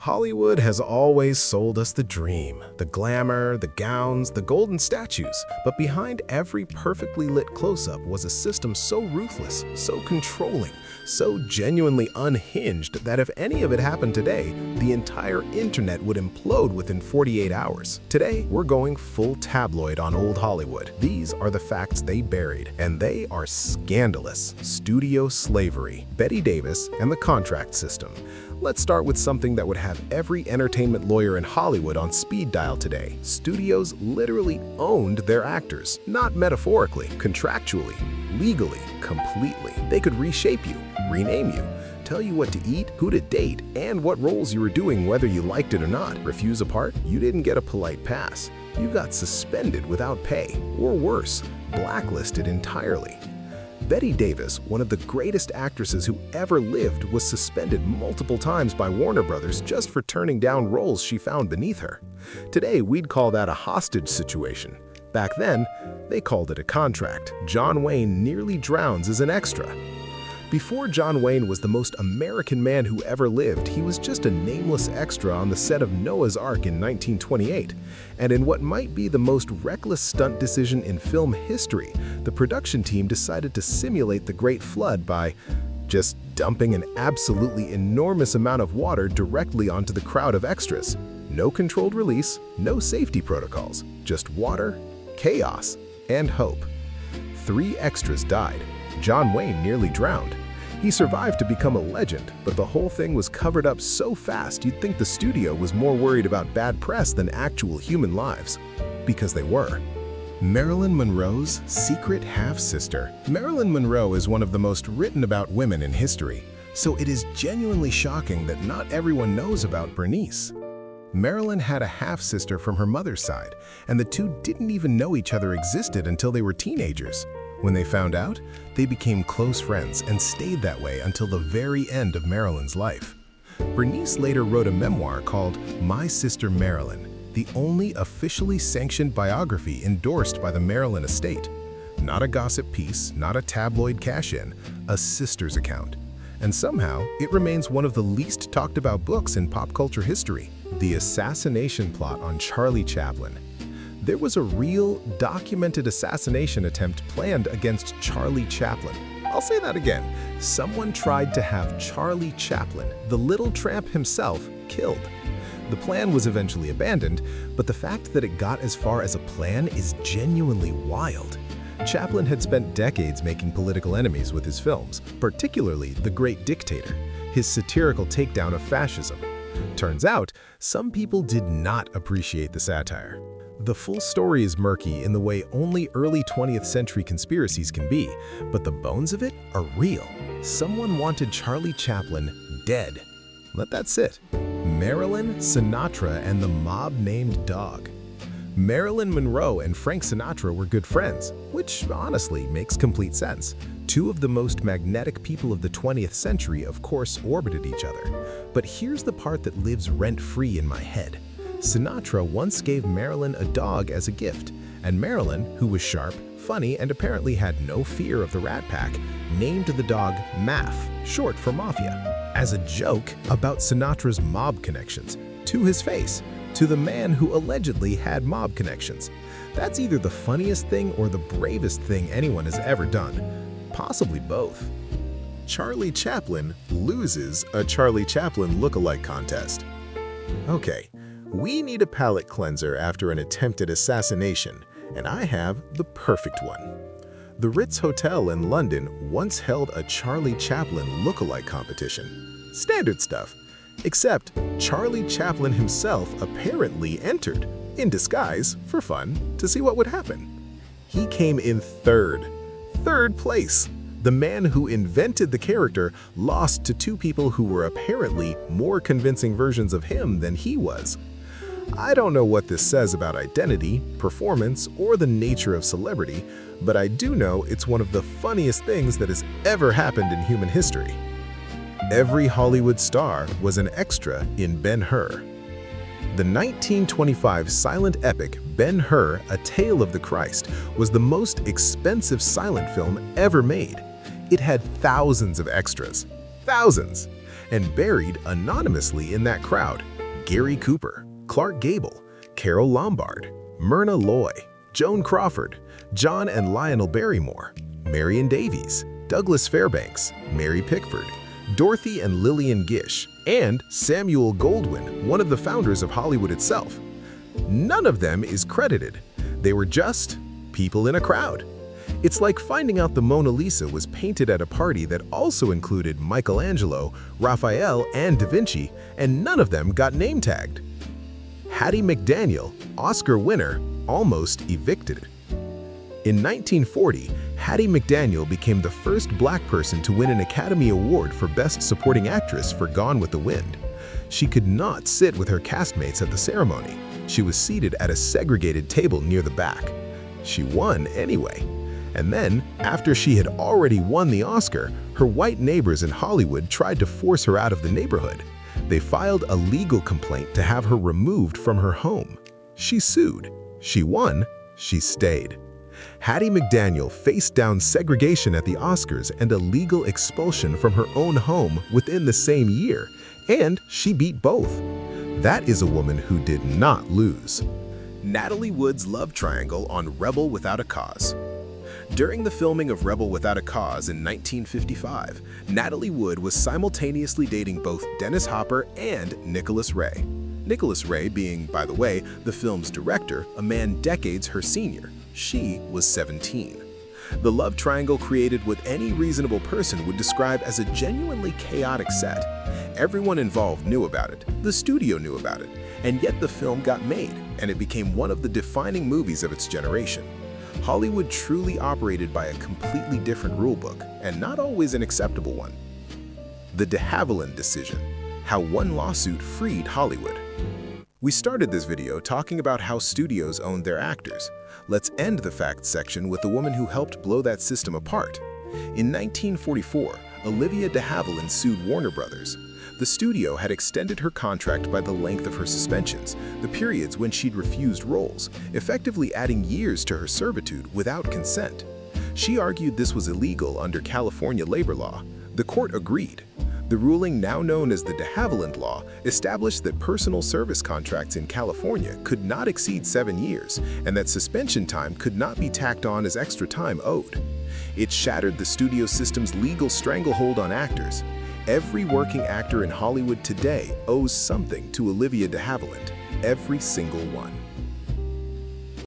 Hollywood has always sold us the dream, the glamour, the gowns, the golden statues. But behind every perfectly lit close-up was a system so ruthless, so controlling, so genuinely unhinged that if any of it happened today, the entire internet would implode within 48 hours. Today, we're going full tabloid on old Hollywood. These are the facts they buried, and they are scandalous. Studio slavery, Bette Davis, and the contract system. Let's start with something that would have every entertainment lawyer in Hollywood on speed dial today. Studios literally owned their actors, not metaphorically, contractually, legally, completely. They could reshape you, rename you, tell you what to eat, who to date, and what roles you were doing whether you liked it or not. Refuse a part? You didn't get a polite pass. You got suspended without pay, or worse, blacklisted entirely. Bette Davis, one of the greatest actresses who ever lived, was suspended multiple times by Warner Brothers just for turning down roles she found beneath her. Today, we'd call that a hostage situation. Back then, they called it a contract. John Wayne nearly drowns as an extra. Before John Wayne was the most American man who ever lived, he was just a nameless extra on the set of Noah's Ark in 1928. And in what might be the most reckless stunt decision in film history, the production team decided to simulate the Great Flood by just dumping an absolutely enormous amount of water directly onto the crowd of extras. No controlled release, no safety protocols, just water, chaos, and hope. 3 extras died. John Wayne nearly drowned. He survived to become a legend, but the whole thing was covered up so fast you'd think the studio was more worried about bad press than actual human lives. Because they were. Marilyn Monroe's secret half-sister. Marilyn Monroe is one of the most written about women in history, so it is genuinely shocking that not everyone knows about Bernice. Marilyn had a half-sister from her mother's side, and the two didn't even know each other existed until they were teenagers. When they found out, they became close friends and stayed that way until the very end of Marilyn's life. Bernice later wrote a memoir called My Sister Marilyn, the only officially sanctioned biography endorsed by the Marilyn estate. Not a gossip piece, not a tabloid cash-in, a sister's account. And somehow, it remains one of the least talked about books in pop culture history. The assassination plot on Charlie Chaplin. There was a real, documented assassination attempt planned against Charlie Chaplin. I'll say that again. Someone tried to have Charlie Chaplin, the little tramp himself, killed. The plan was eventually abandoned, but the fact that it got as far as a plan is genuinely wild. Chaplin had spent decades making political enemies with his films, particularly The Great Dictator, his satirical takedown of fascism. Turns out, some people did not appreciate the satire. The full story is murky in the way only early 20th century conspiracies can be, but the bones of it are real. Someone wanted Charlie Chaplin dead. Let that sit. Marilyn, Sinatra, and the mob-named dog. Marilyn Monroe and Frank Sinatra were good friends, which honestly makes complete sense. Two of the most magnetic people of the 20th century, of course, orbited each other. But here's the part that lives rent-free in my head. Sinatra once gave Marilyn a dog as a gift, and Marilyn, who was sharp, funny, and apparently had no fear of the Rat Pack, named the dog Maff, short for Mafia, as a joke about Sinatra's mob connections, to his face, to the man who allegedly had mob connections. That's either the funniest thing or the bravest thing anyone has ever done. Possibly both. Charlie Chaplin loses a Charlie Chaplin look-alike contest. Okay. We need a palate cleanser after an attempted assassination, and I have the perfect one. The Ritz Hotel in London once held a Charlie Chaplin look-alike competition. Standard stuff. Except Charlie Chaplin himself apparently entered, in disguise, for fun, to see what would happen. He came in third place. The man who invented the character lost to 2 people who were apparently more convincing versions of him than he was. I don't know what this says about identity, performance, or the nature of celebrity, but I do know it's one of the funniest things that has ever happened in human history. Every Hollywood star was an extra in Ben-Hur. The 1925 silent epic Ben-Hur, A Tale of the Christ, was the most expensive silent film ever made. It had thousands of extras. Thousands! And buried anonymously in that crowd, Gary Cooper, Clark Gable, Carol Lombard, Myrna Loy, Joan Crawford, John and Lionel Barrymore, Marion Davies, Douglas Fairbanks, Mary Pickford, Dorothy and Lillian Gish, and Samuel Goldwyn, one of the founders of Hollywood itself. None of them is credited. They were just people in a crowd. It's like finding out the Mona Lisa was painted at a party that also included Michelangelo, Raphael, and Da Vinci, and none of them got name-tagged. Hattie McDaniel, Oscar winner, almost evicted. In 1940, Hattie McDaniel became the first Black person to win an Academy Award for Best Supporting Actress for Gone with the Wind. She could not sit with her castmates at the ceremony. She was seated at a segregated table near the back. She won anyway. And then, after she had already won the Oscar, her white neighbors in Hollywood tried to force her out of the neighborhood. They filed a legal complaint to have her removed from her home. She sued. She won. She stayed. Hattie McDaniel faced down segregation at the Oscars and a legal expulsion from her own home within the same year, and she beat both. That is a woman who did not lose. Natalie Wood's love triangle on Rebel Without a Cause. During the filming of Rebel Without a Cause in 1955, Natalie Wood was simultaneously dating both Dennis Hopper and Nicholas Ray. Nicholas Ray being, by the way, the film's director, a man decades her senior. She was 17. The love triangle created what any reasonable person would describe as a genuinely chaotic set. Everyone involved knew about it, the studio knew about it, and yet the film got made, and it became one of the defining movies of its generation. Hollywood truly operated by a completely different rulebook, and not always an acceptable one. The de Havilland Decision: How one lawsuit freed Hollywood. We started this video talking about how studios owned their actors. Let's end the facts section with the woman who helped blow that system apart. In 1944, Olivia de Havilland sued Warner Brothers. The studio had extended her contract by the length of her suspensions, the periods when she'd refused roles, effectively adding years to her servitude without consent. She argued this was illegal under California labor law. The court agreed. The ruling, now known as the de Havilland Law, established that personal service contracts in California could not exceed 7 years, and that suspension time could not be tacked on as extra time owed. It shattered the studio system's legal stranglehold on actors. Every working actor in Hollywood today owes something to Olivia de Havilland, every single one.